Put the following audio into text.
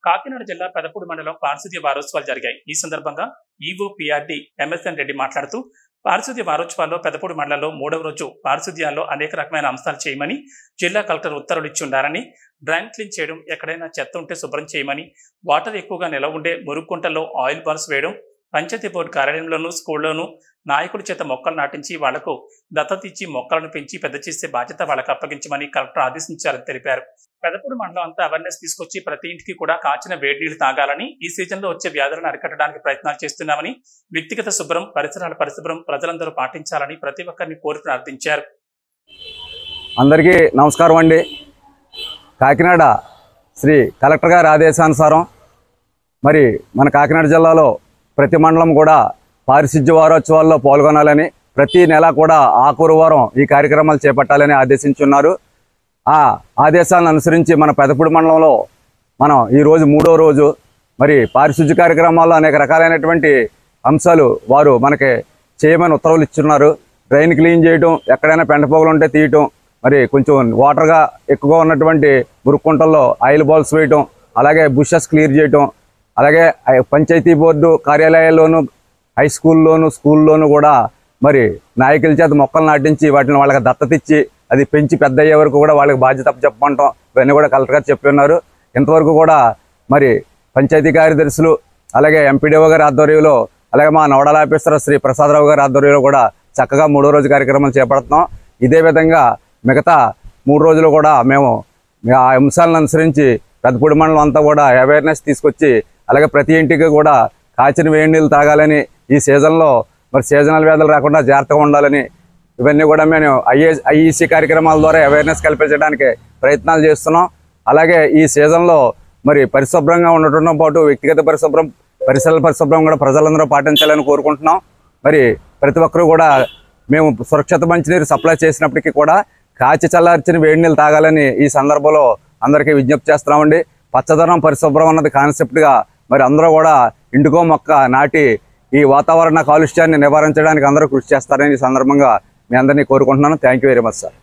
కాకినాడ జిల్లా పెదపూడి మండలం పారిశుద్ధ్య వారోత్సవాలు జరిగాయి. ఈ సందర్భంగా ఈవో పిఆర్డి ఎంఎస్ఎన్ రెడ్డి మాట్లాడుతూ పారిశుద్ధ్య వారోత్సవాల్లో పెదపూడి మండలంలో 3వ రోజు పారిశుద్ధ్యాల్లో అనేక రకమైన అంశాలు చేయమని జిల్లా కలెక్టర్ ఉత్తర్వులు ఇచ్చి ఉండారని, డ్రైన్ క్లీన్ చేయడం, ఎక్కడైనా చెత్త ఉంటే శుభ్రం చేయమని, వాటర్ ఎక్కువగా నిలవ ఉండే మురుగుకుంటల్లో ఆయిల్ బాల్స్ వేయడం, పంచాయతీ బోర్డు కార్యాలయంలోనూ స్కూల్లోనూ నాయకుడి చేత మొక్కలు నాటించి వాళ్లకు దత్తత ఇచ్చి మొక్కలను పెంచి పెద్ద చేసే బాధ్యత వాళ్ళకు అప్పగించమని కలెక్టర్ ఆదేశించారని తెలిపారు. పెదపూడి మండలం అంతా అవేర్నెస్ తీసుకొచ్చి ప్రతి ఇంటికి కూడా కాచిన వేడి నీళ్లు తాగాలని, ఈ సీజన్లో వచ్చే వ్యాధులను అరికట్టడానికి ప్రయత్నాలు చేస్తున్నామని, వ్యక్తిగత శుభ్రం, పరిసరాల పరిశుభ్రం ప్రజలందరూ పాటించాలని ప్రతి ఒక్కరిని కోరి ప్రార్థించారు. అందరికీ నమస్కారం అండి. కాకినాడ శ్రీ కలెక్టర్ గారి ఆదేశానుసారం మరి మన కాకినాడ జిల్లాలో ప్రతి మండలం కూడా పారిశుద్ధ్య వారోత్సవాల్లో పాల్గొనాలని, ప్రతి నెల కూడా ఆఖరు వారం ఈ కార్యక్రమాలు చేపట్టాలని ఆదేశించున్నారు. ఆ ఆదేశాలను అనుసరించి మన పెదపూడి మండలంలో మనం ఈరోజు 3వ రోజు మరి పారిశుద్ధ్య కార్యక్రమాల్లో అనేక రకాలైనటువంటి అంశాలు వారు మనకి చేయమని ఉత్తర్వులు ఇచ్చున్నారు. డ్రైన్ క్లీన్ చేయటం, ఎక్కడైనా పెంట పోగులు ఉంటే తీయటం, మరి కొంచెం వాటర్గా ఎక్కువగా ఉన్నటువంటి మురుక్కుంటల్లో ఆయిల్ బాల్స్ వేయటం, అలాగే బుషెస్ క్లియర్ చేయటం, అలాగే పంచాయతీ బోర్డు కార్యాలయాల్లోనూ హై స్కూల్లోనూ కూడా మరి నాయకుల చేత మొక్కలు నాటించి వాటిని వాళ్ళకి దత్తత ఇచ్చి అది పెంచి పెద్ద అయ్యే వరకు కూడా వాళ్ళకి బాధ్యత చెప్పమంటాం. ఇవన్నీ కూడా కలెక్టర్ గారు చెప్పి ఉన్నారు. ఇంతవరకు కూడా మరి పంచాయతీ కార్యదర్శులు, అలాగే ఎంపీడీఓ గారి ఆధ్వర్యంలో, అలాగే మా నోడల్ ఆఫీసర్ శ్రీ ప్రసాదరావు గారి ఆధ్వర్యంలో కూడా చక్కగా 3వ రోజు కార్యక్రమాలు చేపడుతున్నాం. ఇదే విధంగా మిగతా 3 రోజులు కూడా మేము ఆ అంశాలను అనుసరించి పెదపూడి మండలం అంతా కూడా అవేర్నెస్ తీసుకొచ్చి, అలాగే ప్రతి ఇంటికి కూడా కాచిన వేడి నీళ్ళు తాగాలని, ఈ సీజన్లో మరి సీజనల్ వ్యాధులు రాకుండా జాగ్రత్తగా ఉండాలని, ఇవన్నీ కూడా మేము ఐఈసీ కార్యక్రమాల ద్వారా అవేర్నెస్ కల్పించడానికి ప్రయత్నాలు చేస్తున్నాం. అలాగే ఈ సీజన్లో మరి పరిశుభ్రంగా ఉండటంతో పాటు వ్యక్తిగత పరిశుభ్రం, పరిసరాల పరిశుభ్రం కూడా ప్రజలందరూ పాటించాలని కోరుకుంటున్నాం. మరి ప్రతి ఒక్కరూ కూడా మేము సురక్షిత మంచినీరు సప్లై చేసినప్పటికీ కూడా కాచి చల్లార్చిన వేడి నీళ్ళు తాగాలని ఈ సందర్భంలో అందరికీ విజ్ఞప్తి చేస్తున్నామండి. పచ్చదనం పరిశుభ్రం అన్నది కాన్సెప్ట్గా మరి అందరూ కూడా ఇంటికో మొక్క నాటి ఈ వాతావరణ కాలుష్యాన్ని నివారించడానికి అందరూ కృషి చేస్తారని ఈ సందర్భంగా మీ అందరినీ కోరుకుంటున్నాను. Thank you very much sir.